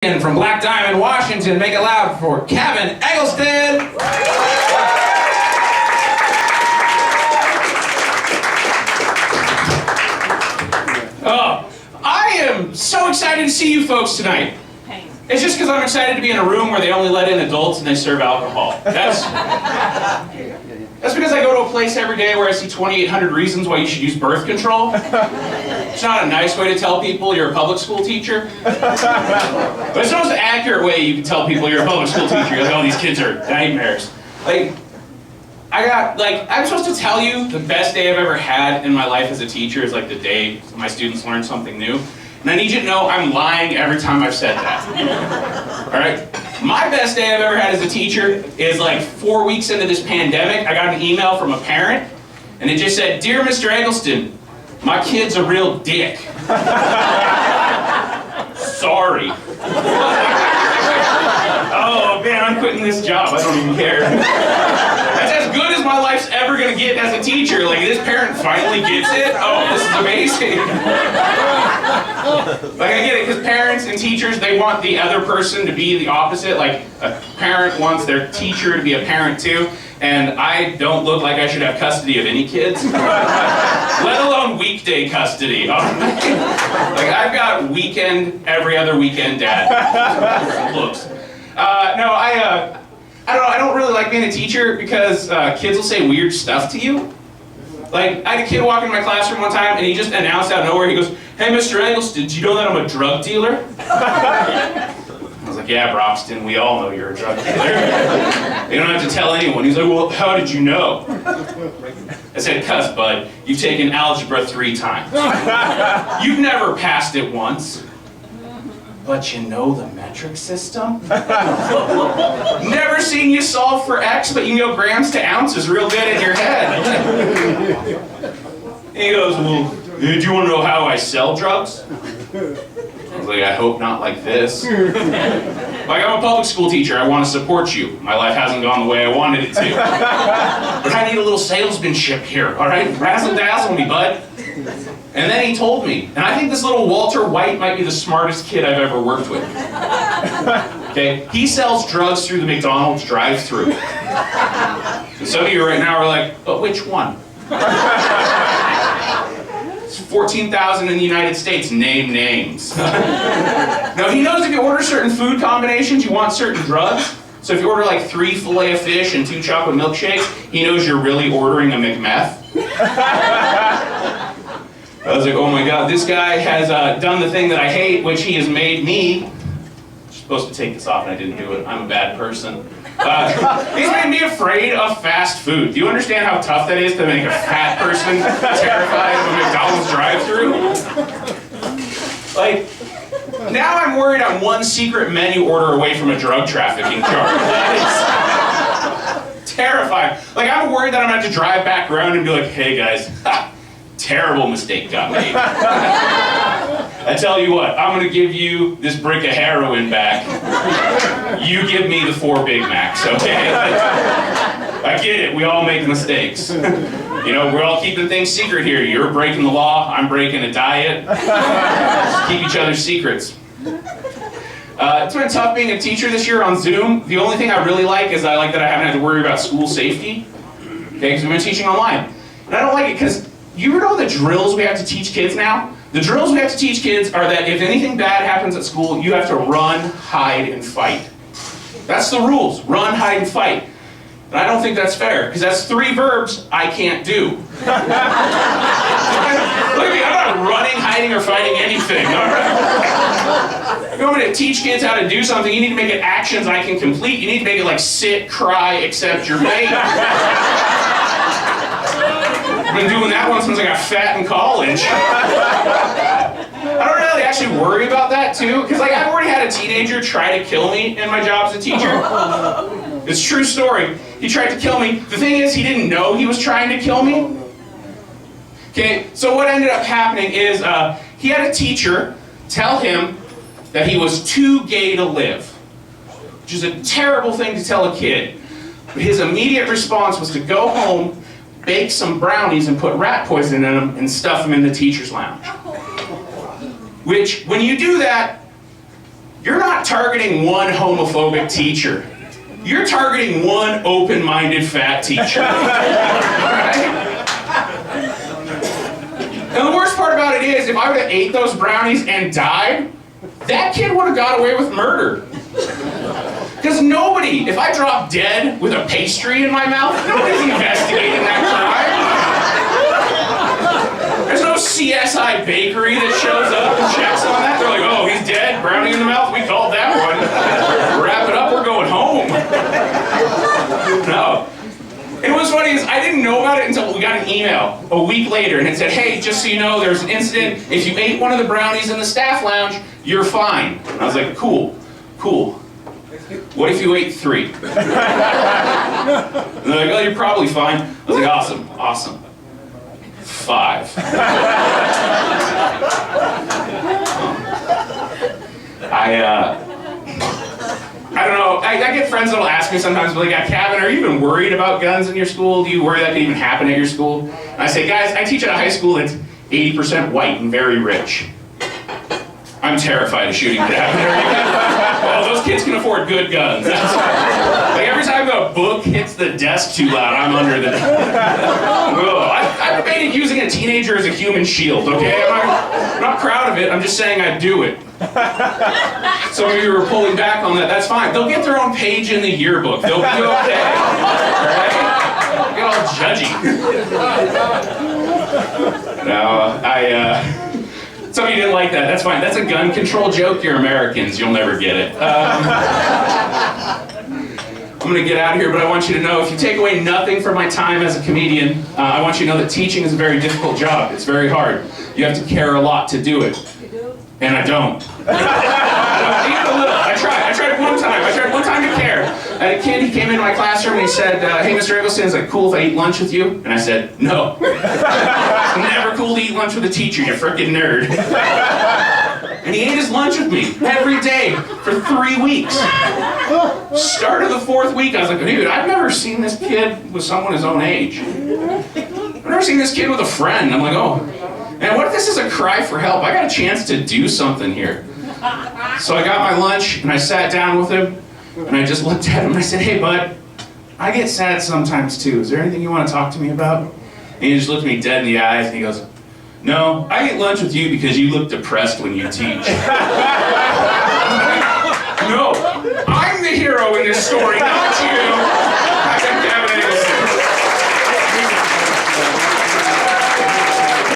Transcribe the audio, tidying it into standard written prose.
And from Black Diamond, Washington, make it loud for Cavin Eggleston. Oh, I am so excited to see you folks tonight. It's just because I'm excited to be in a room where they only let in adults and they serve alcohol. That's because I go to a place every day where I see 2,800 reasons why you should use birth control. It's not a nice way to tell people you're a public school teacher. But it's the most accurate way you can tell people you're a public school teacher. You're like, oh, these kids are nightmares. I'm supposed to tell you the best day I've ever had in my life as a teacher is like the day my students learn something new. And I need you to know I'm lying every time I've said that. All right? My best day I've ever had as a teacher is like 4 weeks into this pandemic. I got an email from a parent, and it just said, "Dear Mr. Eggleston, my kid's a real dick. Sorry." Oh man, I'm quitting this job. I don't even care. That's as good as my life's ever gonna get as a teacher. Like, this parent finally gets it. Oh, this is amazing. Like, I get it, because parents and teachers, they want the other person to be the opposite. Like, a parent wants their teacher to be a parent too. And I don't look like I should have custody of any kids, let alone weekday custody. Like, I've got weekend, every other weekend dad looks. I don't really like being a teacher because kids will say weird stuff to you. Like, I had a kid walk into my classroom one time and he just announced out of nowhere, he goes, "Hey, Mr. Eggleston, do you know that I'm a drug dealer?" I was like, "Yeah, Broxton, we all know you're a drug dealer. You don't have to tell anyone." He's like, "Well, how did you know?" I said, "'Cause, bud, you've taken algebra 3 times. You've never passed it once. But you know the metric system? Never seen you solve for X, but you know grams to ounces real good in your head." And he goes, "Well, do you want to know how I sell drugs?" I was like, "I hope not like this." Like, I'm a public school teacher. I want to support you. My life hasn't gone the way I wanted it to. But I need a little salesmanship here, all right? Razzle dazzle me, bud. And then he told me, and I think this little Walter White might be the smartest kid I've ever worked with. Okay, he sells drugs through the McDonald's drive-thru. And some of you right now are like, "But which one?" It's 14,000 in the United States. Name names. Now, he knows if you order certain food combinations, you want certain drugs. So if you order like 3 fillet of fish and 2 chocolate milkshakes, he knows you're really ordering a McMeth. I was like, oh my God, this guy has done the thing that I hate, which he has made me. I'm supposed to take this off and I didn't do it. I'm a bad person. He's made me afraid of fast food. Do you understand how tough that is to make a fat person terrified of a McDonald's drive-thru? Like, now I'm worried I'm one secret menu order away from a drug trafficking charge. That is terrifying. Like, I'm worried that I'm going to have to drive back around and be like, "Hey guys, terrible mistake got made. I tell you what, I'm going to give you this brick of heroin back. You give me the 4 Big Macs, okay?" I get it, we all make mistakes. You know, we're all keeping things secret here. You're breaking the law, I'm breaking a diet. Just keep each other's secrets. It's been tough being a teacher this year on Zoom. The only thing I really like is I like that I haven't had to worry about school safety. Okay, because we've been teaching online. And I don't like it because you know the drills we have to teach kids now? The drills we have to teach kids are that if anything bad happens at school, you have to run, hide, and fight. That's the rules. Run, hide, and fight. And I don't think that's fair, because that's 3 verbs I can't do. Look at me, I'm not running, hiding, or fighting anything, all right? If you want me to teach kids how to do something, you need to make it actions I can complete. You need to make it like sit, cry, accept your fate. I've been doing that one since I got fat in college. I don't really actually worry about that too, because like I've already had a teenager try to kill me in my job as a teacher. It's a true story. He tried to kill me. The thing is, he didn't know he was trying to kill me. Okay, so what ended up happening is he had a teacher tell him that he was too gay to live, which is a terrible thing to tell a kid. But his immediate response was to go home, bake some brownies and put rat poison in them and stuff them in the teacher's lounge. Which, when you do that, you're not targeting one homophobic teacher. You're targeting one open-minded fat teacher. Right? And the worst part about it is, if I would have ate those brownies and died, that kid would have got away with murder. Because nobody, if I drop dead with a pastry in my mouth, nobody's investigating that crime. There's no CSI bakery that shows up and checks on that. They're like, oh, he's dead, brownie in the mouth, we called that one. Wrap it up, we're going home. No. And what's funny is I didn't know about it until we got an email a week later, and it said, hey, just so you know, there's an incident. If you ate one of the brownies in the staff lounge, you're fine. And I was like, cool. What if you ate 3? And they're like, oh, you're probably fine. I was like, awesome. 5. I don't know, I get friends that'll ask me sometimes, like, Cavin, are you even worried about guns in your school? Do you worry that could even happen at your school? And I say, guys, I teach at a high school that's 80% white and very rich. I'm terrified of shooting it happen there. Well, those kids can afford good guns. Like, every time a book hits the desk too loud, I'm under the... I debated using a teenager as a human shield, okay? I'm not proud of it, I'm just saying I'd do it. Some of you are pulling back on that, that's fine. They'll get their own page in the yearbook. They'll be okay. Right? Get all judgy. No, some of you didn't like that, that's fine. That's a gun control joke, you're Americans, you'll never get it. I'm gonna get out of here, but I want you to know, if you take away nothing from my time as a comedian, I want you to know that teaching is a very difficult job. It's very hard. You have to care a lot to do it. And I don't. Even a little. I tried one time. I tried one time to care. I had a kid, he came into my classroom and he said, hey, Mr. Eggleston, is it cool if I eat lunch with you? And I said, no. It's never cool to eat lunch with a teacher, you frickin' nerd. And he ate his lunch with me every day for 3 weeks. Start of the 4th week, I was like, dude, I've never seen this kid with someone his own age. I've never seen this kid with a friend. I'm like, oh, man, what if this is a cry for help? I got a chance to do something here. So I got my lunch and I sat down with him and I just looked at him and I said, hey, bud, I get sad sometimes too. Is there anything you want to talk to me about? And he just looked me dead in the eyes and he goes, no, I ate lunch with you because you look depressed when you teach. No, I'm the hero in this story, not you.